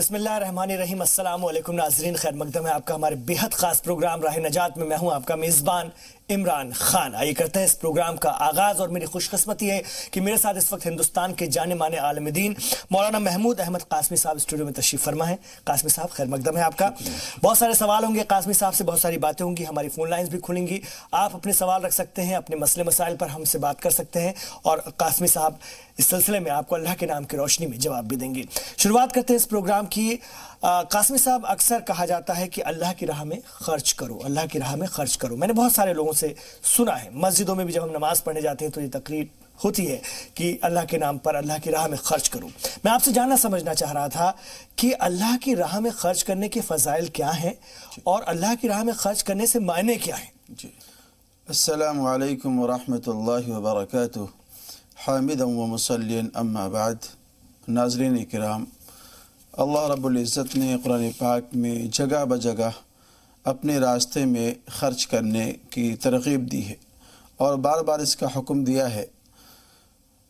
بسم اللہ الرحمن الرحیم۔ السلام علیکم ناظرین، خیر مقدم ہے آپ کا ہمارے بیحد خاص پروگرام راہ نجات میں۔ میں ہوں آپ کا میزبان عمران خان۔ آئیے کرتے ہیں اس پروگرام کا آغاز، اور میری خوش قسمتی ہے کہ میرے ساتھ اس وقت ہندوستان کے جانے مانے عالم دین مولانا محمود احمد قاسمی صاحب اسٹوڈیو میں تشریف فرما ہے۔ قاسمی صاحب خیر مقدم ہے آپ کا۔ بہت سارے سوال ہوں گے قاسمی صاحب سے، بہت ساری باتیں ہوں گی، ہماری فون لائنز بھی کھلیں گی، آپ اپنے سوال رکھ سکتے ہیں، اپنے مسئلے مسائل پر ہم سے بات کر سکتے ہیں، اور قاسمی صاحب اس سلسلے میں آپ کو اللہ کے نام کی روشنی میں جواب بھی دیں گے۔ شروعات کرتے ہیں اس پروگرام کی۔ قاسمی صاحب، اکثر کہا جاتا ہے کہ اللہ کی راہ میں خرچ کرو، اللہ کی راہ میں خرچ کرو۔ میں نے بہت سارے لوگوں سے سنا ہے، مسجدوں میں بھی جب ہم نماز پڑھنے جاتے ہیں تو یہ تقریر ہوتی ہے کہ اللہ کے نام پر اللہ کی راہ میں خرچ کرو۔ میں آپ سے جاننا سمجھنا چاہ رہا تھا کہ اللہ کی راہ میں خرچ کرنے کے فضائل کیا ہیں، اور اللہ کی راہ میں خرچ کرنے سے معنی کیا ہیں؟ جی، السلام علیکم ورحمۃ اللہ وبرکاتہ۔ حامدا و مصلیا اما بعد۔ ناظرین کرام، اللہ رب العزت نے قرآن پاک میں جگہ بجگہ اپنے راستے میں خرچ کرنے کی ترغیب دی ہے، اور بار بار اس کا حکم دیا ہے۔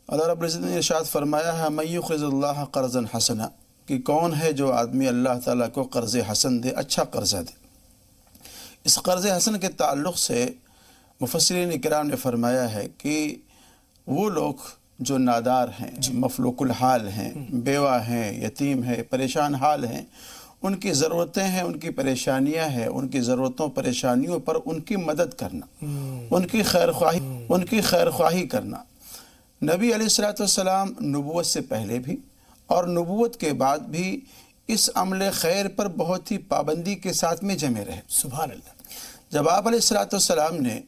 اللہ رب العزت نے ارشاد فرمایا ہے، من یقرض اللہ قرضا حسنا، کہ کون ہے جو آدمی اللہ تعالیٰ کو قرض حسن دے، اچھا قرضہ دے۔ اس قرض حسن کے تعلق سے مفسرین کرام نے فرمایا ہے کہ وہ لوگ جو نادار ہیں، مفلوق الحال ہیں، بیوہ ہیں، یتیم ہیں، پریشان حال ہیں، ان کی ضرورتیں ہیں، ان کی پریشانیاں ہیں، ان کی ضرورتوں پریشانیوں پر ان کی مدد کرنا، ان کی خیر خواہی کرنا۔ نبی علیہ السلام نبوت سے پہلے بھی اور نبوت کے بعد بھی اس عمل خیر پر بہت ہی پابندی کے ساتھ میں جمے رہے۔ سبحان اللہ۔ جب آپ علیہ السلام نے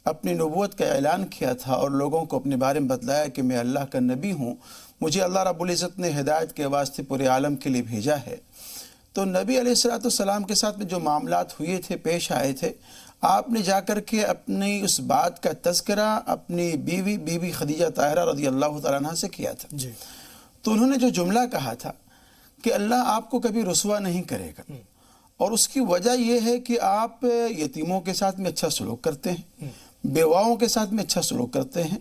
اپنی نبوت کا اعلان کیا تھا اور لوگوں کو اپنے بارے میں بتلایا کہ میں اللہ کا نبی ہوں، مجھے اللہ رب العزت نے ہدایت کے واسطے پورے عالم کے لیے بھیجا ہے، تو نبی علیہ السلام کے ساتھ میں جو معاملات ہوئے تھے، پیش آئے تھے، آپ نے جا کر کے اپنی اس بات کا تذکرہ اپنی بی بی خدیجہ طاہرہ رضی اللہ تعالیٰ عنہ سے کیا تھا۔ جی۔ تو انہوں نے جو جملہ کہا تھا کہ اللہ آپ کو کبھی رسوا نہیں کرے گا، اور اس کی وجہ یہ ہے کہ آپ یتیموں کے ساتھ میں اچھا سلوک کرتے ہیں، بیواؤں کے ساتھ میں اچھا سلوک کرتے ہیں،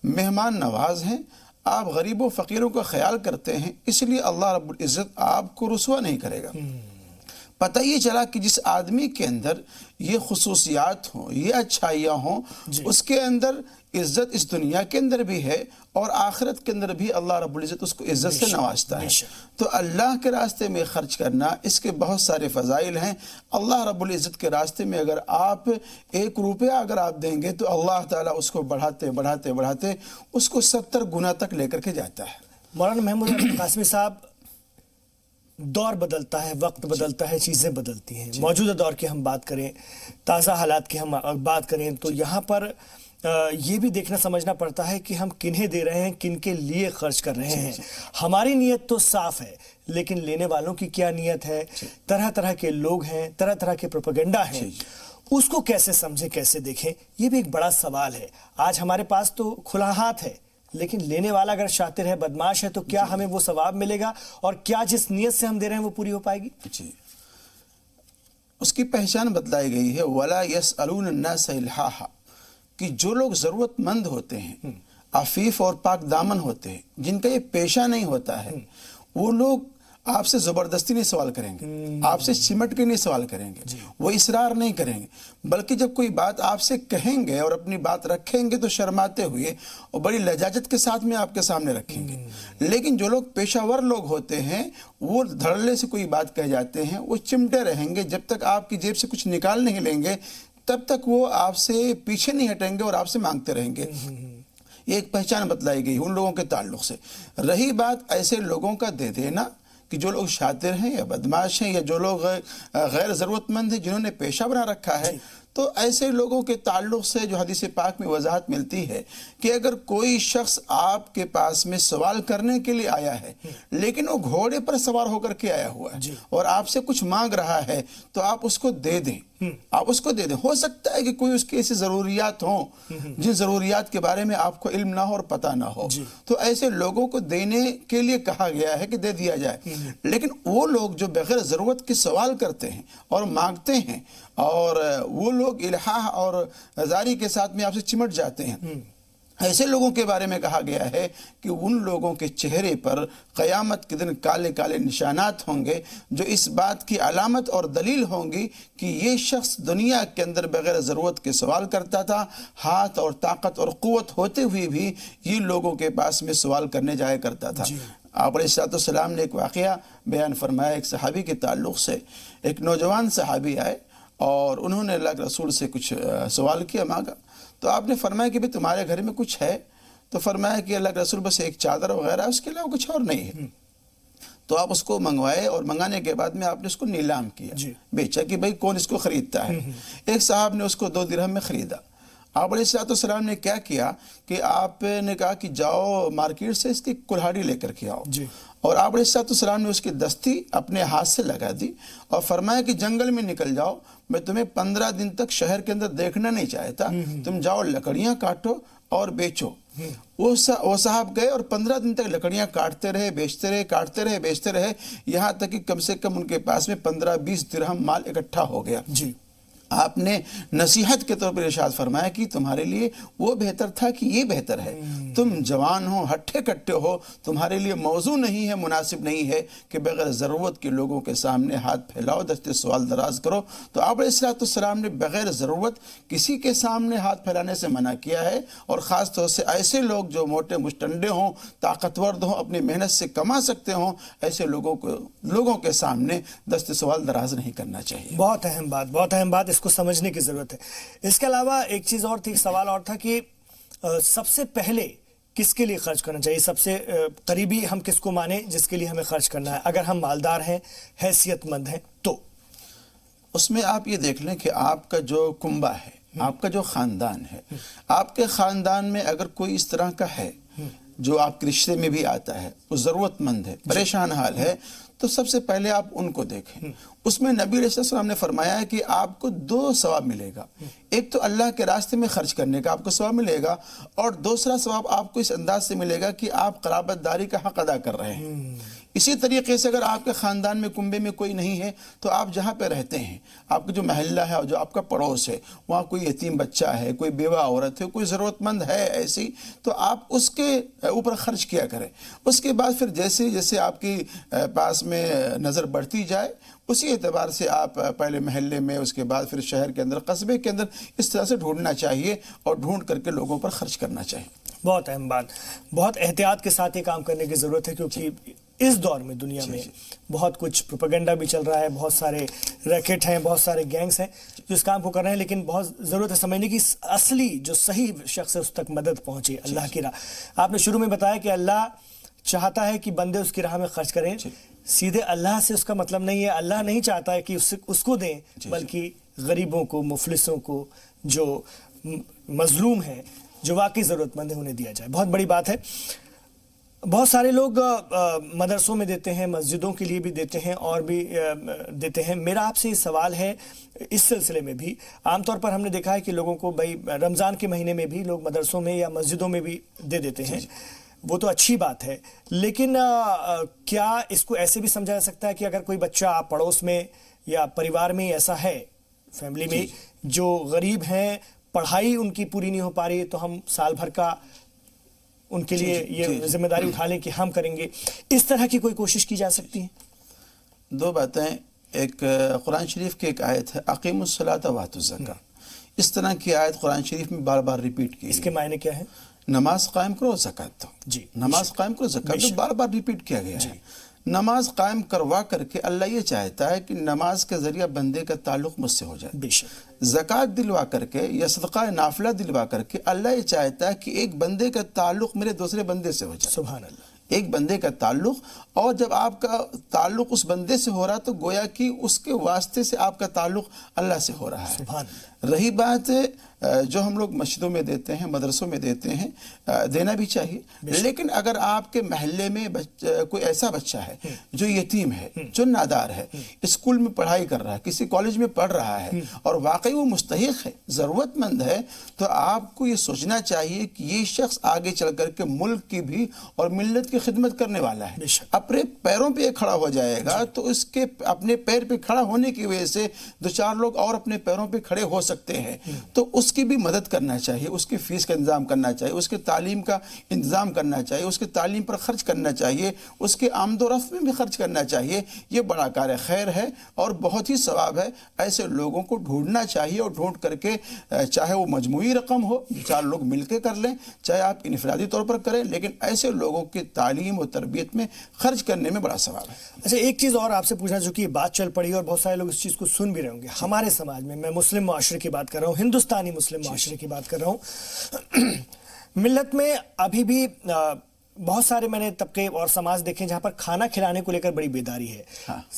مہمان نواز ہیں، آپ غریب و فقیروں کا خیال کرتے ہیں، اس لیے اللہ رب العزت آپ کو رسوا نہیں کرے گا۔ پتہ یہ چلا کہ جس آدمی کے اندر یہ خصوصیات ہوں، یہ اچھائیاں ہوں، اس کے اندر عزت اس دنیا کے اندر بھی ہے، اور آخرت کے اندر بھی اللہ رب العزت اس کو عزت سے نوازتا ہے۔ تو اللہ کے راستے میں خرچ کرنا، اس کے بہت سارے فضائل ہیں۔ اللہ رب العزت کے راستے میں اگر آپ 1 روپیہ اگر آپ دیں گے تو اللہ تعالیٰ اس کو بڑھاتے بڑھاتے بڑھاتے اس کو 70 گنا تک لے کر کے جاتا ہے۔ مولانا محمود قاسمی صاحب، دور بدلتا ہے، وقت بدلتا ہے، چیزیں بدلتی ہیں۔ موجودہ دور کی ہم بات کریں، تازہ حالات کی ہم بات کریں، تو یہاں پر یہ بھی دیکھنا سمجھنا پڑتا ہے کہ ہم کنہیں دے رہے ہیں، کن کے لیے خرچ کر رہے ہیں۔ ہماری نیت تو صاف ہے، لیکن لینے والوں کی کیا نیت ہے؟ طرح طرح کے لوگ ہیں، طرح طرح کے پروپیگنڈا ہیں، اس کو کیسے سمجھیں، کیسے دیکھیں؟ یہ بھی ایک بڑا سوال ہے۔ آج ہمارے پاس تو کھلا ہاتھ ہے، لیکن لینے والا اگر شاطر ہے، بدماش ہے، تو کیا ہمیں وہ ثواب ملے گا، اور کیا جس نیت سے ہم دے رہے ہیں وہ پوری ہو پائے گی؟ جی، اس کی پہچان بتلائی گئی ہے، وَلَا يَسْأَلُونَ النَّاسَ إِلْحَاحًا، کہ جو لوگ ضرورت مند ہوتے ہیں، عفیف اور پاک دامن ہوتے ہیں، جن کا یہ پیشہ نہیں ہوتا ہے، وہ لوگ آپ سے زبردستی نہیں سوال کریں گے، آپ سے سمٹ کے نہیں سوال کریں گے، وہ اصرار نہیں کریں گے، بلکہ جب کوئی بات آپ سے کہیں گے اور اپنی بات رکھیں گے تو شرماتے ہوئے اور بڑی لجاجت کے ساتھ میں آپ کے سامنے رکھیں گے۔ لیکن جو لوگ پیشہ ور لوگ ہوتے ہیں، وہ دھڑلے سے کوئی بات کہہ جاتے ہیں، وہ چمٹے رہیں گے، جب تک آپ کی جیب سے کچھ نکال نہیں لیں گے تب تک وہ آپ سے پیچھے نہیں ہٹیں گے اور آپ سے مانگتے رہیں گے۔ یہ ایک پہچان بتلائی گئی ان لوگوں کے تعلق سے۔ رہی بات ایسے لوگوں کا دے دینا کہ جو لوگ شاطر ہیں یا بدماش ہیں یا جو لوگ غیر ضرورت مند ہیں، جنہوں نے پیشہ بنا رکھا ہے، تو ایسے لوگوں کے تعلق سے جو حدیث پاک میں وضاحت ملتی ہے کہ اگر کوئی شخص آپ کے پاس میں سوال کرنے کے لیے آیا ہے، لیکن وہ گھوڑے پر سوار ہو کر کے آیا ہوا ہے اور آپ سے کچھ مانگ رہا ہے، تو آپ اس کو دے دیں، آپ اس کو دے دیں۔ ہو سکتا ہے کہ کوئی اس کی ایسی ضروریات ہوں جن ضروریات کے بارے میں آپ کو علم نہ ہو اور پتہ نہ ہو، تو ایسے لوگوں کو دینے کے لیے کہا گیا ہے کہ دے دیا جائے۔ لیکن وہ لوگ جو بغیر ضرورت کے سوال کرتے ہیں اور مانگتے ہیں، اور وہ لوگ الحاح اور زاری کے ساتھ میں آپ سے چمٹ جاتے ہیں، ایسے لوگوں کے بارے میں کہا گیا ہے کہ ان لوگوں کے چہرے پر قیامت کے دن کالے کالے نشانات ہوں گے، جو اس بات کی علامت اور دلیل ہوں گی کہ یہ شخص دنیا کے اندر بغیر ضرورت کے سوال کرتا تھا، ہاتھ اور طاقت اور قوت ہوتے ہوئے بھی یہ لوگوں کے پاس میں سوال کرنے جایا کرتا تھا۔ آپ علیہ السلام نے ایک واقعہ بیان فرمایا ایک صحابی کے تعلق سے۔ ایک نوجوان صحابی آئے اور انہوں نے اللہ کے رسول سے کچھ سوال کیا، مانگا، تو آپ نے فرمایا کہ تمہارے گھر میں کچھ ہے؟ تو فرمایا کہ اللہ کے رسول بس ایک چادر وغیرہ ہے، اس کے علاوہ کچھ اور نہیں ہے۔ تو آپ اس کو منگوائے اور منگانے کے بعد میں آپ نے اس کو نیلام کیا، بیچا کہ بھئی کون اس کو خریدتا ہے۔ ایک صاحب نے اس کو 2 درہم میں خریدا۔ آپ علیہ السلام نے کیا کیا کہ آپ نے کہا کہ جاؤ مارکیٹ سے اس کی کلہاڑی لے کر کے آؤ، اور آپ علیہ السلام نے اس کی دستی اپنے ہاتھ سے لگا دی اور فرمایا کہ جنگل میں نکل جاؤ، میں تمہیں 15 دن تک شہر کے اندر دیکھنا نہیں چاہتا، تم جاؤ لکڑیاں کاٹو اور بیچو۔ وہ صاحب گئے اور 15 دن تک لکڑیاں کاٹتے رہے، بیچتے رہے، کاٹتے رہے، بیچتے رہے، یہاں تک کہ کم سے کم ان کے پاس میں 15-20 درہم مال اکٹھا ہو گیا۔ آپ نے نصیحت کے طور پر ارشاد فرمایا کہ تمہارے لیے وہ بہتر تھا کہ یہ بہتر ہے، تم جوان ہو، ہٹھے کٹے ہو، تمہارے لیے موضوع نہیں ہے، مناسب نہیں ہے کہ بغیر ضرورت کے لوگوں کے سامنے ہاتھ پھیلاؤ، دستے سوال دراز کرو۔ تو آپ علیہ السلام نے بغیر ضرورت کسی کے سامنے ہاتھ پھیلانے سے منع کیا ہے، اور خاص طور سے ایسے لوگ جو موٹے مشٹنڈے ہوں، طاقتور ہوں، اپنی محنت سے کما سکتے ہوں، ایسے لوگوں کے سامنے دستے سوال دراز نہیں کرنا چاہیے۔ بہت اہم بات، بہت اہم بات، اس کو سمجھنے کی ضرورت ہے۔ اس کے علاوہ ایک چیز اور تھی، سوال اور تھا کہ سب سے پہلے کس کے لیے خرچ کرنا چاہیے؟ سب سے قریبی ہم کس کو مانیں جس کے لیے ہمیں خرچ کرنا ہے؟ اگر ہم مالدار ہیں، حیثیت مند ہیں تو اس میں آپ یہ دیکھ لیں کہ آپ کا جو کنبہ ہے، آپ کا جو خاندان ہے، آپ کے خاندان میں اگر کوئی اس طرح کا ہے جو آپ کے رشتے میں بھی آتا ہے، وہ ضرورت مند ہے، پریشان حال ہے، تو سب سے پہلے آپ ان کو دیکھیں۔ اس میں نبی علیہ السلام نے فرمایا ہے کہ آپ کو 2 ثواب ملے گا۔ ایک تو اللہ کے راستے میں خرچ کرنے کا آپ کو ثواب ملے گا، اور دوسرا ثواب آپ کو اس انداز سے ملے گا کہ آپ قرابت داری کا حق ادا کر رہے ہیں۔ اسی طریقے سے اگر آپ کے خاندان میں کنبے میں کوئی نہیں ہے تو آپ جہاں پہ رہتے ہیں، آپ کا جو محلہ ہے اور جو آپ کا پڑوس ہے، وہاں کوئی یتیم بچہ ہے، کوئی بیوہ عورت ہے، کوئی ضرورت مند ہے ایسی، تو آپ اس کے اوپر خرچ کیا کریں۔ اس کے بعد پھر جیسے جیسے آپ کی پاس میں نظر بڑھتی جائے، اسی اعتبار سے آپ پہلے محلے میں، اس کے بعد پھر شہر کے اندر، قصبے کے اندر اس طرح سے ڈھونڈنا چاہیے اور ڈھونڈ کر کے لوگوں پر خرچ کرنا چاہیے۔ بہت اہم بات، بہت احتیاط کے ساتھ یہ کام کرنے کی ضرورت ہے، کیونکہ اس دور میں دنیا میں بہت کچھ پروپیگنڈا بھی چل رہا ہے، بہت سارے ریکٹ ہیں، بہت سارے گینگز ہیں جو اس کام کو کر رہے ہیں، لیکن بہت ضرورت ہے سمجھنے کی اصلی جو صحیح شخص ہے اس تک مدد پہنچے، اللہ کی راہ۔ آپ نے شروع میں بتایا کہ اللہ چاہتا ہے کہ بندے اس کی راہ میں خرچ کریں، سیدھے اللہ سے اس کا مطلب نہیں ہے، اللہ نہیں چاہتا ہے کہ اس کو دیں، بلکہ غریبوں کو، مفلسوں کو، جو مظلوم ہیں، جو واقعی ضرورت مند ہیں، انہیں دیا جائے۔ بہت بڑی بات ہے۔ بہت سارے لوگ مدرسوں میں دیتے ہیں، مسجدوں کے لیے بھی دیتے ہیں، اور بھی دیتے ہیں۔ میرا آپ سے یہ سوال ہے اس سلسلے میں بھی، عام طور پر ہم نے دیکھا ہے کہ لوگوں کو بھائی رمضان کے مہینے میں بھی لوگ مدرسوں میں یا مسجدوں میں بھی دے دیتے ہیں، وہ تو اچھی بات ہے، لیکن کیا اس کو ایسے بھی سمجھا جا سکتا ہے کہ اگر کوئی بچہ پڑوس میں یا پریوار میں ایسا ہے، فیملی میں، جو غریب ہیں، پڑھائی ان کی پوری نہیں ہو پا رہی ہے، تو ہم سال بھر کا ان کے لیے یہ ذمہ داری اٹھا لیں کہ ہم کریں گے؟ اس طرح کی کوئی کوشش کی جا سکتی ہے؟ 2 باتیں، ایک قرآن شریف کی ایک آیت ہے، اقیموا الصلاۃ وآتوا الزکاۃ، اس طرح کی آیت قرآن شریف میں بار بار ریپیٹ کی۔ اس کے معنی کیا ہے؟ نماز قائم کرو، زکوٰۃ دو۔ نماز قائم کرو، زکوٰۃ دو، بار بار ریپیٹ کیا گیا ہے۔ نماز قائم کروا کر کے اللہ یہ چاہتا ہے کہ نماز کے ذریعہ بندے کا تعلق مجھ سے ہو جائے۔ بے شک۔ زکوٰۃ دلوا کر کے یا صدقہ نافلہ دلوا کر کے اللہ یہ چاہتا ہے کہ ایک بندے کا تعلق میرے دوسرے بندے سے ہو جائے۔ سبحان اللہ۔ ایک بندے کا تعلق، اور جب آپ کا تعلق اس بندے سے ہو رہا تو گویا کہ اس کے واسطے سے آپ کا تعلق اللہ سے ہو رہا ہے۔ سبحان اللہ۔ رہی بات جو ہم لوگ مسجدوں میں دیتے ہیں، مدرسوں میں دیتے ہیں، دینا بھی چاہیے، لیکن اگر آپ کے محلے میں کوئی ایسا بچہ ہے جو یتیم ہے، جو نادار ہے، اسکول میں پڑھائی کر رہا ہے، کسی کالج میں پڑھ رہا ہے، اور واقعی وہ مستحق ہے، ضرورت مند ہے، تو آپ کو یہ سوچنا چاہیے کہ یہ شخص آگے چل کر کے ملک کی بھی اور ملت کی خدمت کرنے والا ہے، اپنے پیروں پہ کھڑا ہو جائے گا تو اس کے اپنے پیر پہ کھڑا ہونے کی وجہ سے 2-4 لوگ اور اپنے پیروں پہ کھڑے ہو سکتے ہیں تو اس کی بھی مدد کرنا چاہیے، اس کی فیس کا انتظام کرنا چاہیے، اس کے تعلیم کا انتظام کرنا چاہیے، اس کے تعلیم پر خرچ کرنا چاہیے، اس کے آمد و رفت میں بھی خرچ کرنا چاہیے. یہ بڑا کار خیر ہے اور بہت ہی ثواب ہے. ایسے لوگوں کو ڈھونڈنا چاہیے اور ڈھونڈ کر کے چاہے وہ مجموعی رقم ہو، 4 لوگ مل کے کر لیں، چاہے آپ انفرادی طور پر کریں، لیکن ایسے لوگوں کی تعلیم و تربیت میں خرچ کرنے میں بڑا ثواب ہے. اچھا، ایک چیز اور آپ سے پوچھنا، چونکہ یہ بات چل پڑی اور بہت سارے لوگ اس چیز کو سن بھی رہے ہوں گے. ہمارے سماج میں مسلم معاشرے کی بات کر رہا ہوں، ہندوستانی مسلم معاشرے کی بات کر رہا ہوں، ملت میں ابھی بھی بہت سارے میں نے طبقے اور سماج دیکھے جہاں پر کھانا کھلانے کو لے کر بڑی بیداری ہے.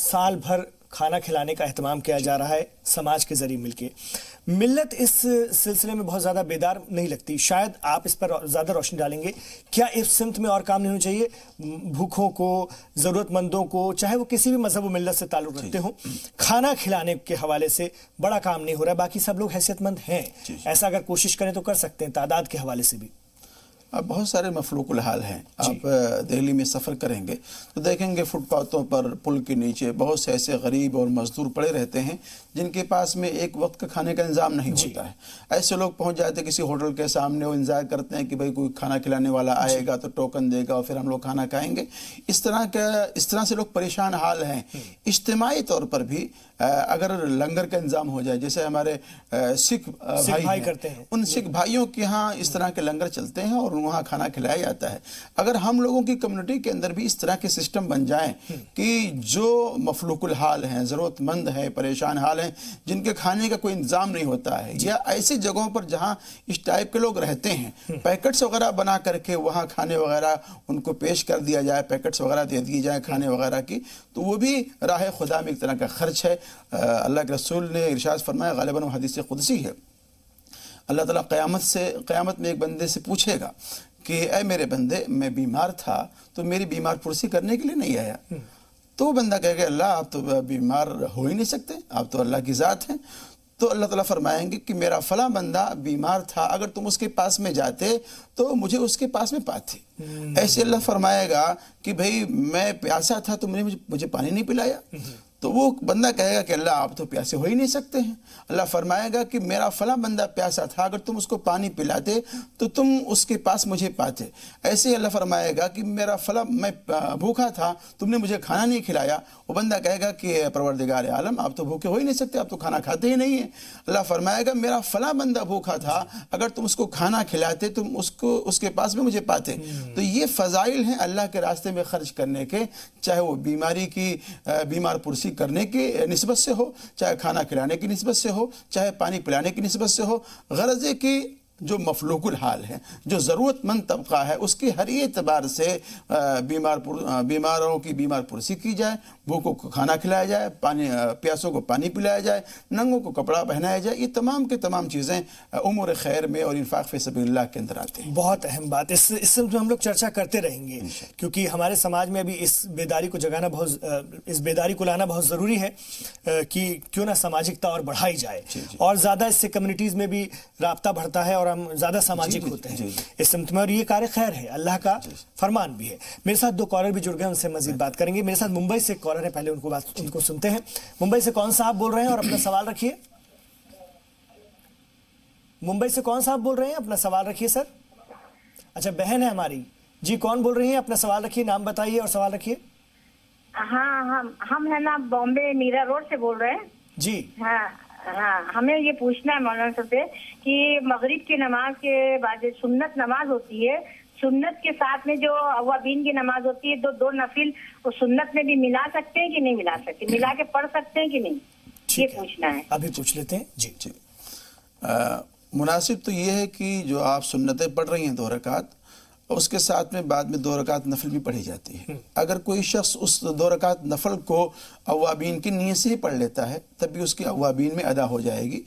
سال بھر کھانا کھلانے کا اہتمام کیا جا رہا ہے سماج کے ذریعے مل کے. ملت اس سلسلے میں بہت زیادہ بیدار نہیں لگتی. شاید آپ اس پر زیادہ روشنی ڈالیں گے. کیا اس سمت میں اور کام نہیں ہونا چاہیے؟ بھوکھوں کو، ضرورت مندوں کو، چاہے وہ کسی بھی مذہب و ملت سے تعلق رکھتے ہوں، کھانا کھلانے کے حوالے سے بڑا کام نہیں ہو رہا ہے. باقی سب لوگ حیثیت مند ہیں، ایسا اگر کوشش کریں تو کر سکتے ہیں تعداد کے حوالے سے بھی. اب بہت سارے مفلوق الحال ہیں. آپ دہلی میں سفر کریں گے تو دیکھیں گے فٹ پاتھوں پر، پل کے نیچے بہت سے ایسے غریب اور مزدور پڑے رہتے ہیں جن کے پاس میں ایک وقت کا کھانے کا انتظام نہیں ہوتا ہے. ایسے لوگ پہنچ جاتے کسی ہوٹل کے سامنے، وہ انتظار کرتے ہیں کہ بھئی کوئی کھانا کھلانے والا آئے گا تو ٹوکن دے گا اور پھر ہم لوگ کھانا کھائیں گے. اس طرح سے لوگ پریشان حال ہیں. اجتماعی طور پر بھی اگر لنگر کا انتظام ہو جائے، جیسے ہمارے سکھ بھائی کرتے ہیں، ان سکھ بھائیوں کے ہاں اس طرح کے لنگر چلتے ہیں اور وہاں کھانا کھلایا جاتا ہے. اگر ہم لوگوں کی کمیونٹی کے اندر بھی اس طرح کے سسٹم بن جائیں کہ جو مفلوق الحال ہیں، ضرورت مند ہیں، پریشان حال ہیں، جن کے کھانے کا کوئی انتظام نہیں ہوتا ہے، یا ایسی جگہوں پر جہاں اس ٹائپ کے لوگ رہتے ہیں، پیکٹس وغیرہ بنا کر کے وہاں کھانے وغیرہ ان کو پیش کر دیا جائے، پیکٹس وغیرہ دے دی جائیں کھانے وغیرہ کی، تو وہ بھی راہ خدا میں ایک طرح کا خرچ ہے. اللہ کے رسول نے ارشاد فرمایا، غالباً وہ حدیث قدسی ہے، اللہ تعالیٰ قیامت میں ایک بندے سے پوچھے گا کہ اے میرے بندے، میں بیمار تھا تو میری بیمار پرسی کرنے کے لیے نہیں آیا. تو وہ بندہ کہے گا اللہ آپ تو بیمار ہو ہی نہیں سکتے، آپ تو اللہ کی ذات ہیں. تو اللہ تعالیٰ فرمائیں گے کہ میرا فلاں بندہ بیمار تھا، اگر تم اس کے پاس میں جاتے تو مجھے اس کے پاس میں پاتے. ایسے اللہ فرمائے گا کہ بھئی میں پیاسا تھا، تم نے مجھے پانی نہیں پلایا. تو وہ بندہ کہے گا کہ اللہ آپ تو پیاسے ہو ہی نہیں سکتے ہیں. اللہ فرمائے گا کہ میرا فلاں بندہ پیاسا تھا، اگر تم اس کو پانی پلاتے تو تم اس کے پاس مجھے پاتے. ایسے اللہ فرمائے گا کہ میرا فلاں میں بھوکا تھا، تم نے مجھے کھانا نہیں کھلایا. وہ بندہ کہے گا کہ پروردگار عالم آپ تو بھوکے ہو ہی نہیں سکتے، آپ تو کھانا کھاتے ہی نہیں ہیں. اللہ فرمائے گا میرا فلاں بندہ بھوکا تھا، اگر تم اس کو کھانا کھلاتے تم اس کے پاس میں مجھے پاتے. تو یہ فضائل ہیں اللہ کے راستے میں خرچ کرنے کے، چاہے وہ بیماری کی بیمار پرسی کرنے کی نسبت سے ہو، چاہے کھانا کھلانے کی نسبت سے ہو، چاہے پانی پلانے کی نسبت سے ہو. غرض ہے کہ جو مفلوق الحال ہے، جو ضرورت مند طبقہ ہے، اس کی ہر اعتبار سے بیماروں کی بیمار پرسی کی جائے، بھوکوں کو کھانا کھلایا جائے، پیاسوں کو پانی پلایا جائے، ننگوں کو کپڑا پہنایا جائے. یہ تمام کے تمام چیزیں امور خیر میں اور انفاق فی سبیل اللہ کے اندر آتے ہیں. بہت اہم بات. اس سے ہم لوگ چرچا کرتے رہیں گے کیونکہ ہمارے سماج میں ابھی اس بیداری کو جگانا اس بیداری کو لانا بہت ضروری ہے کہ کیوں نہ سماجکتا اور بڑھائی جائے اور زیادہ اس سے کمیونٹیز میں بھی رابطہ بڑھتا ہے اور ہم زیادہ سماجک ہوتے ہیں اس سمت میں. اور یہ کار خیر ہے، اللہ کا فرمان بھی ہے. میرے ساتھ 2 کالر بھی جڑ گئے، ان سے مزید بات کریں گے. میرے ساتھ ممبئی سے کالر ہے، پہلے ان کو سنتے ہیں. ممبئی سے کون صاحب بول رہے ہیں اور اپنا سوال رکھیے. ممبئی سے کون صاحب بول رہے ہیں؟ اپنا سوال رکھیے سر. اچھا بہن ہے ہماری جی. کون بول رہی ہیں؟ اپنا سوال رکھیے، نام بتائیے اور سوال رکھیے. ہاں ہم ہے نا بامبے میرا روڈ سے بول رہے ہیں جی. ہاں ہمیں یہ پوچھنا ہے مولانا صاحب سے کہ مغرب کی نماز کے بعد سنت نماز ہوتی ہے، سنت کے ساتھ میں جو اوابین کی نماز ہوتی ہے، دو نفل وہ سنت میں بھی ملا سکتے ہیں کہ نہیں ملا سکتے، ملا کے پڑھ سکتے ہیں کہ نہیں، یہ پوچھنا ہے. ابھی پوچھ لیتے ہیں. جی. مناسب تو یہ ہے کہ جو آپ سنتیں پڑھ رہی ہیں 2 رکعت، اس کے ساتھ میں بعد میں 2 رکعت نفل بھی پڑھی جاتی ہے. اگر کوئی شخص اس 2 رکعت نفل کو اوابین کی نیت سے ہی پڑھ لیتا ہے تب بھی اس کی اوابین میں ادا ہو جائے گی.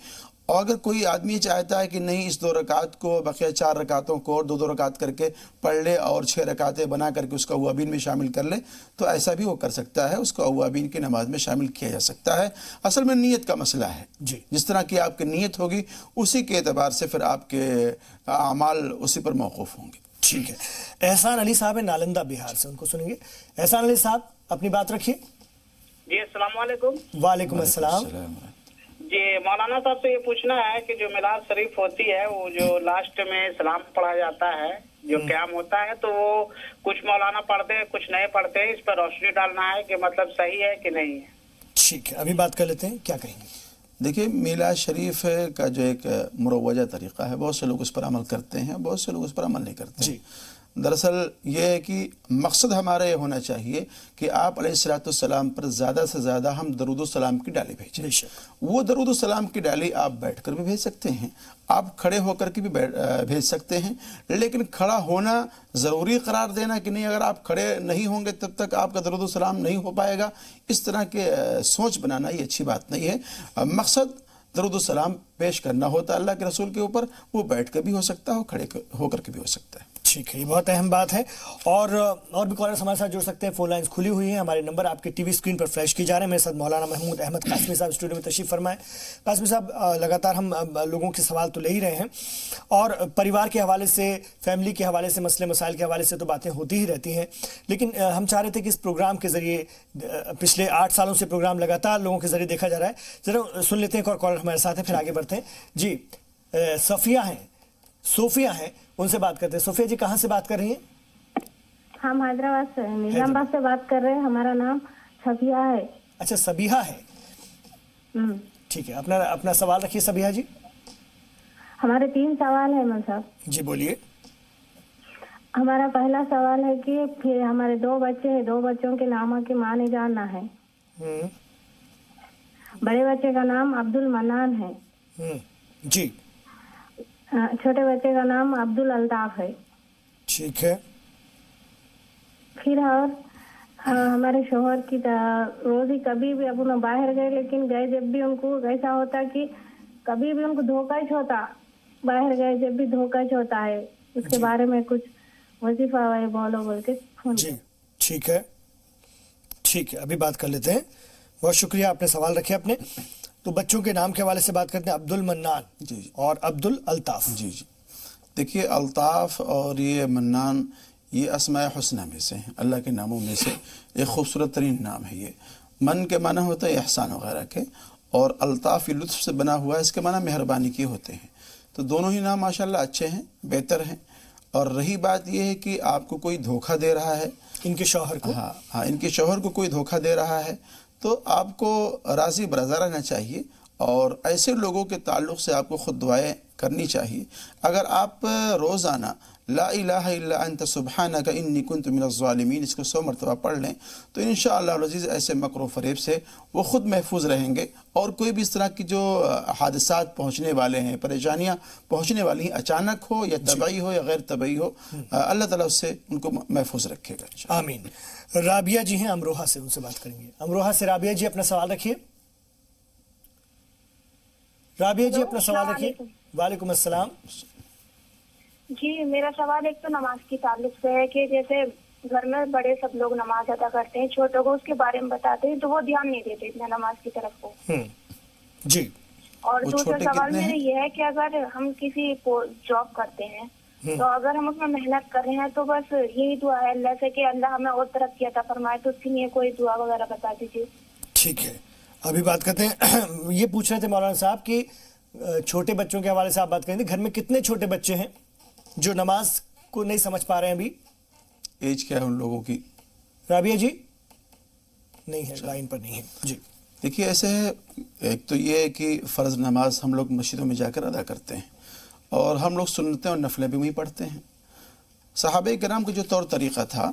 اور اگر کوئی آدمی چاہتا ہے کہ نہیں اس 2 رکعت کو بقیہ 4 رکعتوں کو اور 2 رکعت کر کے پڑھ لے اور 6 رکعتیں بنا کر کے اس کو اوابین میں شامل کر لے تو ایسا بھی وہ کر سکتا ہے، اس کو اوابین کی نماز میں شامل کیا جا سکتا ہے. اصل میں نیت کا مسئلہ ہے. جس طرح کی آپ کی نیت ہوگی اسی کے اعتبار سے پھر آپ کے اعمال اسی پر موقوف ہوں گے. ٹھیک ہے. احسان علی صاحب ہے نالندہ بہار سے، ان کو سنیں گے. احسان علی صاحب اپنی بات رکھیے. جی السلام علیکم. وعلیکم السلام. جی مولانا صاحب سے یہ پوچھنا ہے کہ جو میلاد شریف ہوتی ہے وہ جو لاسٹ میں سلام پڑھا جاتا ہے جو قیام ہوتا ہے تو وہ کچھ مولانا پڑھتے ہیں کچھ نہیں پڑھتے، اس پر روشنی ڈالنا ہے کہ مطلب صحیح ہے کہ نہیں ہے؟ ٹھیک ہے، ابھی بات کر لیتے ہیں، کیا کہیں گے؟ دیکھیے میلاد شریف کا جو ایک مروجہ طریقہ ہے، بہت سے لوگ اس پر عمل کرتے ہیں، بہت سے لوگ اس پر عمل نہیں کرتے جی دراصل یہ ہے کہ مقصد ہمارا یہ ہونا چاہیے کہ آپ علیہ الصلوۃ والسلام پر زیادہ سے زیادہ ہم درود و سلام کی ڈالی بھیجیں۔ بے شک وہ درود و سلام کی ڈالی آپ بیٹھ کر بھی بھیج سکتے ہیں، آپ کھڑے ہو کر کے بھی بھیج سکتے ہیں، لیکن کھڑا ہونا ضروری قرار دینا کہ نہیں، اگر آپ کھڑے نہیں ہوں گے تب تک آپ کا درود و سلام نہیں ہو پائے گا، اس طرح کے سوچ بنانا یہ اچھی بات نہیں ہے۔ مقصد درود و سلام پیش کرنا ہوتا ہے اللہ کے رسول کے اوپر، وہ بیٹھ کر بھی ہو سکتا ہے اور کھڑے ہو کر کے بھی ہو سکتا ہے۔ ٹھیک ہے، یہ بہت اہم بات ہے، اور بھی کالرز ہمارے ساتھ جڑ سکتے ہیں، فون لائنز کھلی ہوئی ہیں، ہمارے نمبر آپ کے ٹی وی اسکرین پر فلیش کی جا رہے ہیں۔ میرے ساتھ مولانا محمود احمد قاسمی صاحب اسٹوڈیو میں تشریف فرمائیں۔ قاسمی صاحب، لگاتار ہم لوگوں کے سوال تو لے ہی رہے ہیں، اور پریوار کے حوالے سے، فیملی کے حوالے سے، مسئلے مسائل کے حوالے سے تو باتیں ہوتی ہی رہتی ہیں، لیکن ہم چاہ رہے تھے کہ اس پروگرام کے ذریعے، پچھلے 8 سالوں سے پروگرام لگاتار لوگوں کے ذریعے دیکھا جا رہا ہے، ذرا سن لیتے ہیں، ایک اور کالر ہمارے ساتھ ہیں، پھر آگے بڑھتے ہیں۔ جی صوفیہ ہیں، ان سے بات کرتے ہیں۔ صوفیہ جی کہاں سے بات کر رہی ہیں؟ ہم حیدرآباد سے، نظام آباد سے بات کر رہے ہیں، ہمارا نام صبیحہ ہے۔ اچھا، صبیحہ ہے، ٹھیک ہے، اپنا سوال رکھیے صبیحہ جی۔ ہمارے 3 سوال ہیں مول صاحب۔ جی بولیے۔ ہمارا پہلا سوال ہے کہ پھر ہمارے 2 بچے ہیں، 2 بچوں کے ناموں کی معنی جاننا ہے۔ بڑے بچے کا نام عبد المنان ہے، جی، چھوٹے بچے کا نام عبد الطاف ہے۔ ٹھیک ہے، پھر اور ہمارے شوہر کی روز ہی کبھی بھی اب انہیں باہر گئے، لیکن گئے جب بھی ان کو ایسا ہوتا کہ کبھی بھی ان کو دھوکہ ہی ہوتا، باہر گئے جب بھی دھوکہ ہی ہوتا ہے، اس کے بارے میں کچھ وظیفہ ہے بولو بول کے فون۔ جی ٹھیک ہے، ٹھیک ہے، ابھی بات کر لیتے ہیں۔ بہت شکریہ، آپ نے سوال رکھے اپنے۔ تو بچوں کے نام کے حوالے سے بات کرتے ہیں، عبد المنان جی اور عبد الطاف۔ جی دیکھیے الطاف اور یہ منان یہ اسماء حسنہ میں سے ہیں، اللہ کے ناموں میں سے ایک خوبصورت ترین نام ہے۔ یہ من کے معنی ہوتا ہے احسان وغیرہ کے، اور الطاف یہ لطف سے بنا ہوا ہے، اس کے معنی مہربانی کے ہوتے ہیں۔ تو دونوں ہی نام ماشاءاللہ اچھے ہیں، بہتر ہیں۔ اور رہی بات یہ ہے کہ آپ کو کوئی دھوکہ دے رہا ہے، ان کے شوہر کو، ہاں ان کے شوہر کو کوئی دھوکہ دے رہا ہے، تو آپ کو راضی برضا رہنا چاہیے، اور ایسے لوگوں کے تعلق سے آپ کو خود دعائیں کرنی چاہیے۔ اگر آپ روزانہ لا الہ الا انت سبحانک انی کنت من الظالمین اس کو 100 مرتبہ پڑھ لیں تو انشاءاللہ العزیز ایسے مکر و فریب سے وہ خود محفوظ رہیں گے، اور کوئی بھی اس طرح کی جو حادثات پہنچنے والے ہیں، پریشانیاں پہنچنے والی ہیں، اچانک ہو یا طبعی ہو یا غیر طبعی ہو، اللہ تعالیٰ اس سے ان کو محفوظ رکھے گا۔ آمین۔ رابعہ جی ہیں امروہہ سے، ان سے بات کریں گے۔ امروہہ سے رابعہ جی اپنا سوال رکھیے۔ رابعہ جی اپنا سوال رکھیے۔ وعلیکم السلام۔ جی میرا سوال ایک تو نماز کی تعلق سے ہے کہ جیسے گھر میں بڑے سب لوگ نماز ادا کرتے ہیں، چھوٹوں کو اس کے بارے میں بتاتے ہیں تو وہ دھیان نہیں دیتے اتنا نماز کی طرف کو۔ جی، اور دوسرا سوال میرا یہ ہے کہ اگر ہم کسی جاب کرتے ہیں تو اگر ہم اس میں محنت کر رہے ہیں تو بس یہی دعا ہے اللہ سے کہ اللہ ہمیں اور ترقی عطا فرمائے، تو اس کے لیے کوئی دعا وغیرہ بتا دیجیے۔ ٹھیک ہے، ابھی بات کرتے ہیں۔ یہ پوچھ رہے تھے مولانا صاحب کہ چھوٹے بچوں کے حوالے سے آپ بات کریں گے، گھر میں کتنے چھوٹے بچے ہیں جو نماز کو نہیں سمجھ پا رہے ہیں؟ ابھی ایج کیا ہے ان لوگوں کی؟ رابعہ جی نہیں ہے، لائن پر نہیں ہے۔ جی دیکھیے ایسے ہے، ایک تو یہ ہے کہ فرض نماز ہم لوگ مسجدوں میں جا کر ادا کرتے ہیں، اور ہم لوگ سنتیں اور نفلیں بھی وہیں پڑھتے ہیں۔ صحابہ کرام کا جو طور طریقہ تھا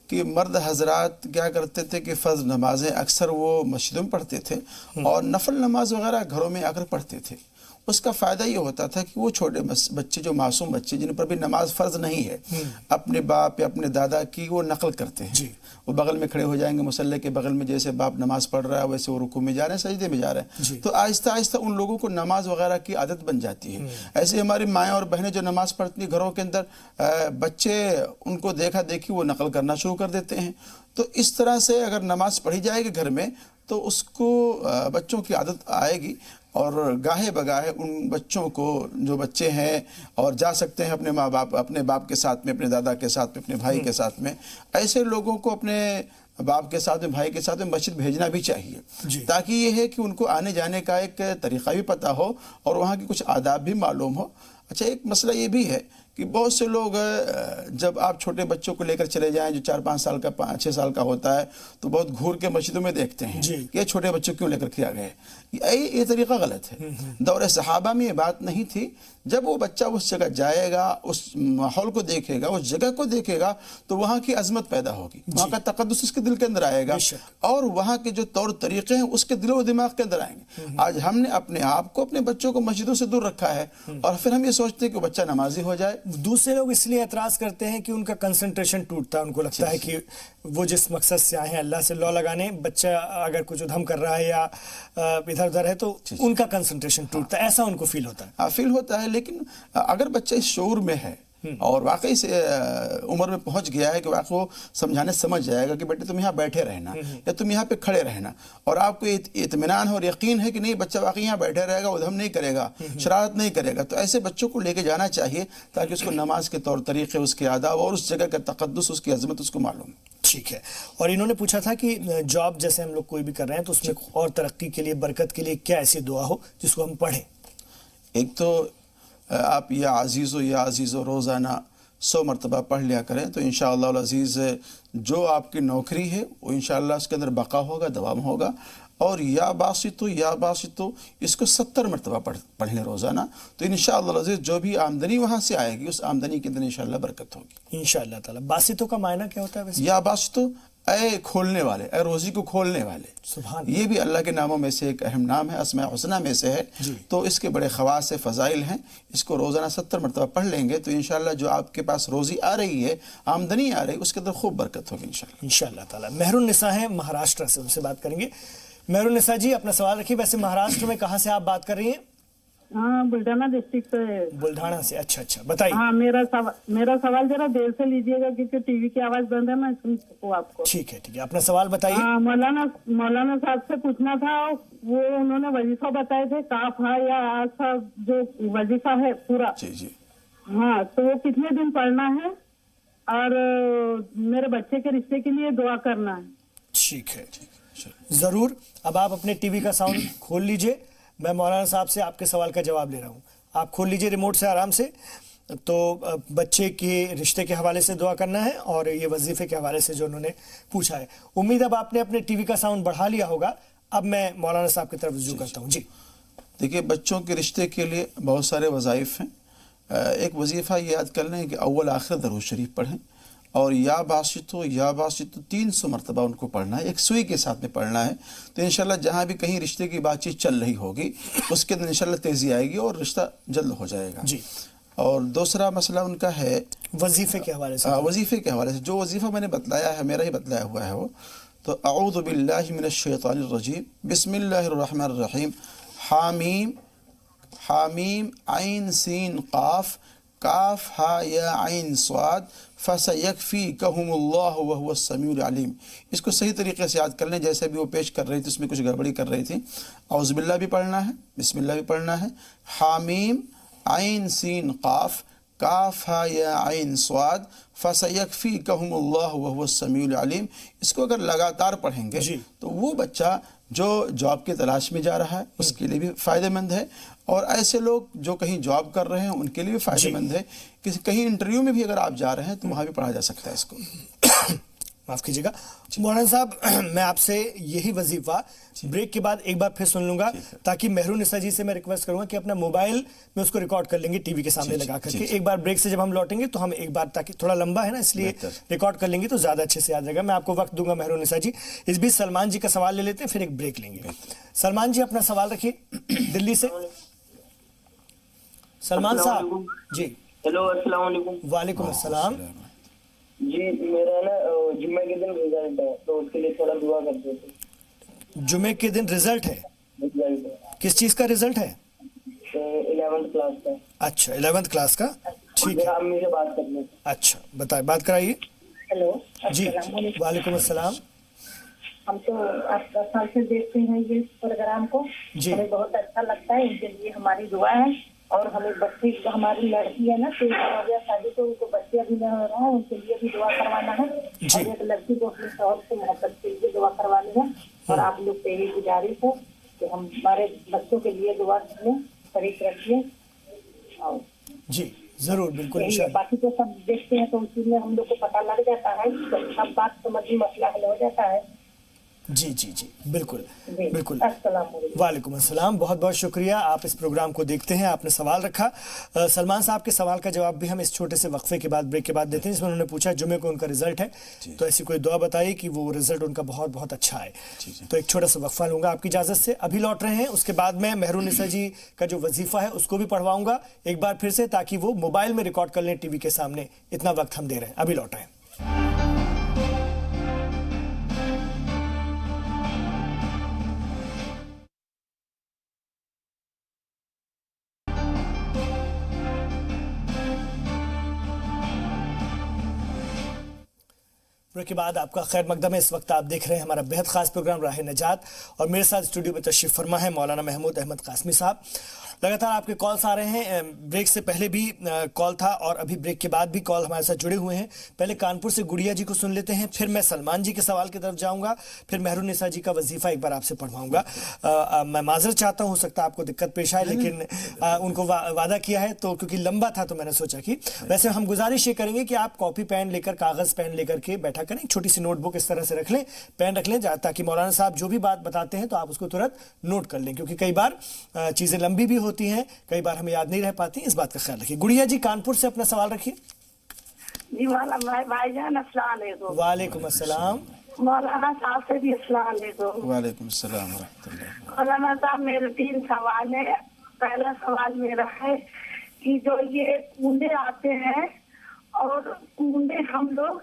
کہ مرد حضرات کیا کرتے تھے کہ فرض نمازیں اکثر وہ مسجدوں میں پڑھتے تھے، اور نفل نماز وغیرہ گھروں میں آ کر پڑھتے تھے۔ اس کا فائدہ یہ ہوتا تھا کہ وہ چھوٹے بچے جو معصوم بچے جن پر بھی نماز فرض نہیں ہے، اپنے باپ یا اپنے دادا کی وہ نقل کرتے ہیں۔ وہ بغل میں کھڑے ہو جائیں گے، مصلی کے بغل میں، جیسے باپ نماز پڑھ رہا ہے ویسے وہ رکوع میں جا رہے ہیں، سجدے میں جا رہے ہیں۔ تو آہستہ آہستہ ان لوگوں کو نماز وغیرہ کی عادت بن جاتی ہے۔ ایسے ہماری مائیں اور بہنیں جو نماز پڑھتی ہیں گھروں کے اندر، بچے ان کو دیکھا دیکھی وہ نقل کرنا شروع کر دیتے ہیں۔ تو اس طرح سے اگر نماز پڑھی جائے گی گھر میں تو اس کو بچوں کی عادت آئے گی، اور گاہے بگاہے ان بچوں کو جو بچے ہیں اور جا سکتے ہیں اپنے ماں باپ، اپنے باپ کے ساتھ میں، اپنے دادا کے ساتھ میں، اپنے بھائی کے ساتھ میں، ایسے لوگوں کو اپنے باپ کے ساتھ میں بھائی کے ساتھ میں مسجد بھیجنا بھی چاہیے، تاکہ یہ ہے کہ ان کو آنے جانے کا ایک طریقہ بھی پتہ ہو اور وہاں کی کچھ آداب بھی معلوم ہو۔ اچھا، ایک مسئلہ یہ بھی ہے کہ بہت سے لوگ جب آپ چھوٹے بچوں کو لے کر چلے جائیں جو 4-5 سال کا 6 سال کا ہوتا ہے تو بہت گھور کے مسجدوں میں دیکھتے ہیں کہ یہ چھوٹے بچوں کیوں لے کر کیا گئے، یہ طریقہ غلط ہے۔ دور صحابہ میں یہ بات نہیں تھی۔ جب وہ بچہ اس جگہ جائے گا، اس ماحول کو دیکھے گا، اس جگہ کو دیکھے گا تو وہاں کی عظمت پیدا ہوگی، وہاں کا تقدس اس کے دل کے اندر آئے گا اور وہاں کے جو طور طریقے ہیں اس کے دل و دماغ کے اندر آئیں گے۔ آج ہم نے اپنے آپ کو، اپنے بچوں کو مسجدوں سے دور رکھا ہے اور پھر ہم یہ سوچتے ہیں کہ بچہ نمازی ہو جائے۔ دوسرے لوگ اس لیے اعتراض کرتے ہیں کہ ان کا کنسنٹریشن ٹوٹتا ہے، ان کو لگتا ہے کہ وہ جس مقصد سے آئے ہیں اللہ سے لو لگانے، بچہ اگر کچھ ادھم کر رہا ہے یا ادھر ادھر ہے تو ان کا کنسنٹریشن ٹوٹتا ہے، ایسا ان کو فیل ہوتا ہے۔ فیل ہوتا ہے، لیکن اگر بچہ اس شعور میں ہے اور واقعی سے عمر میں پہنچ گیا ہے کہ واقعی وہ سمجھانے سمجھ جائے گا کہ بیٹے تم یہاں بیٹھے رہنا یا تم یہاں پہ کھڑے رہنا، اور آپ کو اطمینان ہے اور یقین ہے کہ نہیں بچہ واقعی یہاں بیٹھے رہے گا، ادھم نہیں کرے گا، شرارت نہیں کرے گا، تو ایسے بچوں کو لے کے جانا چاہیے تاکہ اس کو نماز کے طور طریقے، اس کے آداب اور اس جگہ کا تقدس، اس کی عظمت اس کو معلوم ہے۔ ٹھیک ہے، اور انہوں نے پوچھا تھا کہ جاب جیسے ہم لوگ کوئی بھی کر رہے ہیں تو اس میں اور ترقی کے لیے، برکت کے لیے کیا ایسی دعا ہو جس کو ہم پڑھیں؟ ایک تو آپ یا عزیزو روزانہ 100 مرتبہ پڑھ لیا کریں تو انشاءاللہ العزیز جو آپ کی نوکری ہے وہ انشاءاللہ اس کے اندر بقا ہوگا، دوام ہوگا۔ اور یا باسطو اس کو 70 مرتبہ پڑھ لیں روزانہ، تو انشاءاللہ العزیز جو بھی آمدنی وہاں سے آئے گی اس آمدنی کے اندر انشاءاللہ برکت ہوگی انشاءاللہ تعالی۔ باسطو کا معنی کیا ہوتا ہے ویسے؟ یا باسطو اے کھولنے والے، اے روزی کو کھولنے والے، سبحان، یہ بھی اللہ کے ناموں میں سے ایک اہم نام ہے، اسماء حسنہ میں سے ہے، تو اس کے بڑے خواص فضائل ہیں۔ اس کو روزانہ 70 مرتبہ پڑھ لیں گے تو انشاءاللہ جو آپ کے پاس روزی آ رہی ہے، آمدنی آ رہی ہے، اس کے اندر خوب برکت ہوگی انشاءاللہ تعالی۔ مہر النساء ہے مہاراشٹر سے، ان سے بات کریں گے۔ مہر النساء جی اپنا سوال رکھیے۔ ویسے مہاراشٹر میں کہاں سے آپ بات کر رہی ہیں؟ ہاں، بلڈانا ڈسٹرکٹ سے۔ بلڈانا سے، اچھا بتائیے۔ ہاں، میرا سوال ذرا دیر سے لیجیے گا کیونکہ ٹی وی کی آواز بند ہے، میں سن سکوں آپ کو۔ ٹھیک ہے، اپنا سوال بتائیے۔ ہاں، مولانا صاحب سے پوچھنا تھا، وہ انہوں نے وظیفہ بتائے تھے، کاف ہے یا آسا جو وظیفہ ہے پورا، جی ہاں، تو وہ کتنے دن پڑھنا ہے اور میرے بچے کے رشتے کے لیے دعا کرنا ہے۔ ٹھیک ہے، ضرور۔ اب آپ اپنے ٹی وی کا ساؤنڈ کھول لیجئے، میں مولانا صاحب سے آپ کے سوال کا جواب لے رہا ہوں۔ آپ کھول لیجئے ریموٹ سے آرام سے۔ تو بچے کے رشتے کے حوالے سے دعا کرنا ہے اور یہ وظیفے کے حوالے سے جو انہوں نے پوچھا ہے۔ امید اب آپ نے اپنے ٹی وی کا ساؤنڈ بڑھا لیا ہوگا۔ اب میں مولانا صاحب کی طرف رجوع کرتا ہوں۔ جی دیکھیے، بچوں کے رشتے کے لیے بہت سارے وظائف ہیں۔ ایک وظیفہ یہ یاد کر لیں کہ اول آخر درود شریف پڑھیں، اور یا باسطو 300 مرتبہ ان کو پڑھنا ہے، ایک سوئی کے ساتھ میں پڑھنا ہے، تو انشاءاللہ جہاں بھی کہیں رشتے کی بات چیت چل رہی ہوگی اس کے اندر انشاءاللہ تیزی آئے گی اور رشتہ جلد ہو جائے گا۔ جی، اور دوسرا مسئلہ ان کا ہے وظیفے کے حوالے سے۔ وظیفے کے حوالے سے جو وظیفہ میں نے بتلایا ہے، میرا ہی بتلایا ہوا ہے وہ، تو اعوذ باللہ من الشیطان الرجیم، بسم اللہ الرحمن الرحیم، حامیم عین سین قاف کاف ہا یا عین صاد فسیکفیکہم اللہ وہو السمیع العلیم۔ اس کو صحیح طریقے سے یاد کر لیں، جیسے بھی وہ پیش کر رہی تھی اس میں کچھ گڑبڑی کر رہی تھی۔ اعوذ باللہ بھی پڑھنا ہے، بسم اللہ بھی پڑھنا ہے، حامیم عین سین قاف کاف ہا یا عین صاد فسیکفیکہم اللہ وہو السمیع العلیم۔ اس کو اگر لگاتار پڑھیں گے تو وہ بچہ جو جاب کی تلاش میں جا رہا ہے اس کے لیے بھی فائدہ مند ہے، اور ایسے لوگ جو کہیں جاب کر رہے ہیں ان کے لیے بھی فائدہ مند ہے۔ کہیں انٹرویو میں بھی اگر آپ جا رہے ہیں تو وہاں بھی پڑھا جا سکتا ہے اس کو۔ معاف کیجیے گا مولانا صاحب، میں آپ سے یہی وظیفہ بریک کے بعد ایک بار پھر سن لوں گا، تاکہ مہر النساء جی سے میں ریکویسٹ کروں گا کہ اپنا موبائل میں اس کو ریکارڈ کر لیں گے ٹی وی کے سامنے لگا کر کے۔ ایک بار بریک سے جب ہم لوٹیں گے تو ہم ایک بار، تاکہ تھوڑا لمبا ہے نا اس لیے ریکارڈ کر لیں گے تو زیادہ اچھے سے یاد رہے گا۔ میں آپ کو وقت دوں گا مہر النساء جی۔ اس بیچ سلمان جی کا سوال لے لیتے ہیں، پھر ایک بریک لیں گے۔ سلمان جی اپنا سوال رکھیے دلی سے۔ سلمان صاحب جی۔ ہیلو، السلام علیکم۔ وعلیکم السلام جی، میرا نا جمعہ کے دن رزلٹ ہے تو اس کے لیے تھوڑا دعا کر دیتے۔ جمعے کے دن رزلٹ ہے؟ کس چیز کا رزلٹ ہے؟ 11th کلاس کا۔ اچھا، 11th کلاس کا، ٹھیک ہے۔ امی سے بات کرنا۔ اچھا بتائیں، بات کرائیے۔ ہیلو، جی السلام علیکم۔ وعلیکم السلام۔ ہم تو 10 سال سے دیکھتے ہیں یہ پروگرام کو، جی، ہمیں بہت اچھا لگتا ہے، ان کے لیے ہماری دعا ہے اور ہمیں بچی ہماری لڑکی ہے نا 13 ہو گیا شادی تو ان کو بچے ابھی نہیں ہو رہا ہے ان کے لیے بھی دعا کروانا ہے اور ایک لڑکی کو اپنے شوہر سے محبت کے لیے دعا کروانی ہے اور آپ لوگ سے یہی گزارش ہے کہ ہم ہمارے بچوں کے لیے دعا کریں شریک رکھیے اور جی ضرور بالکل انشاءاللہ. باقی تو سب دیکھتے ہیں تو اسی میں ہم لوگ کو پتہ لگ جاتا ہے سب بات سمجھ مسئلہ حل ہو جاتا ہے. جی جی جی بالکل بالکل. السلام علیکم. وعلیکم السلام. بہت بہت شکریہ آپ اس پروگرام کو دیکھتے ہیں. آپ نے سوال رکھا. سلمان صاحب کے سوال کا جواب بھی ہم اس چھوٹے سے وقفے کے بعد بریک کے بعد دیتے ہیں جس میں انہوں نے پوچھا جمعے کو ان کا رزلٹ ہے تو ایسی کوئی دعا بتائیے کہ وہ رزلٹ ان کا بہت بہت اچھا ہے. تو ایک چھوٹا سا وقفہ لوں گا آپ کی اجازت سے. ابھی لوٹ رہے ہیں. اس کے بعد میں مہرونسا جی کا جو وظیفہ ہے اس کو بھی پڑھواؤں گا ایک بار پھر سے تاکہ وہ موبائل میں ریکارڈ کر لیں ٹی وی کے سامنے. اتنا وقت ہم دے رہے ہیں. ابھی لوٹ رہے ہیں. بریک کے بعد آپ کا خیر مقدم ہے. اس وقت آپ دیکھ رہے ہیں ہمارا بہت خاص پروگرام راہ نجات اور میرے ساتھ اسٹوڈیو میں تشریف فرما ہے مولانا محمود احمد قاسمی صاحب. لگاتار آپ کے کالز آ رہے ہیں. بریک سے پہلے بھی کال تھا اور ابھی بریک کے بعد بھی کال ہمارے ساتھ جڑے ہوئے ہیں. پہلے کانپور سے گڑیا جی کو سن لیتے ہیں پھر میں سلمان جی کے سوال کی طرف جاؤں گا پھر مہرونسا جی کا وظیفہ ایک بار آپ سے پڑھواؤں گا. میں معذرت چاہتا ہوں ہو سکتا ہے آپ کو دقت پیش آئے لیکن ان کو وعدہ کیا ہے تو کیونکہ لمبا تھا تو میں نے سوچا کہ ویسے ہم گزارش یہ کریں گے کہ آپ کاپی پین لے کر کاغذ پین لے کر کے بیٹھا کریں. چھوٹی سی نوٹ بک اس طرح سے رکھ لیں پین رکھ لیں تاکہ مولانا صاحب جو بھی بات بتاتے ہیں تو آپ اس کو ترنت نوٹ کر لیں کیونکہ کئی بار چیزیں لمبی بھی ہوتی ہیں کئی بار ہمیں یاد نہیں رہ پاتی. اس بات کا خیال رکھیے. گڑیا جی کانپور سے اپنا سوال رکھیے. جی مولانا بھائی جان السلام علیکم. وعلیکم السلام. مولانا صاحب سے بھی السلام علیکم. وعلیکم السلام ورحمۃ اللہ. مولانا صاحب میرے 3 سوال ہیں. پہلا سوال میرا ہے کہ جو یہ کنڈے آتے ہیں اور کنڈے ہم لوگ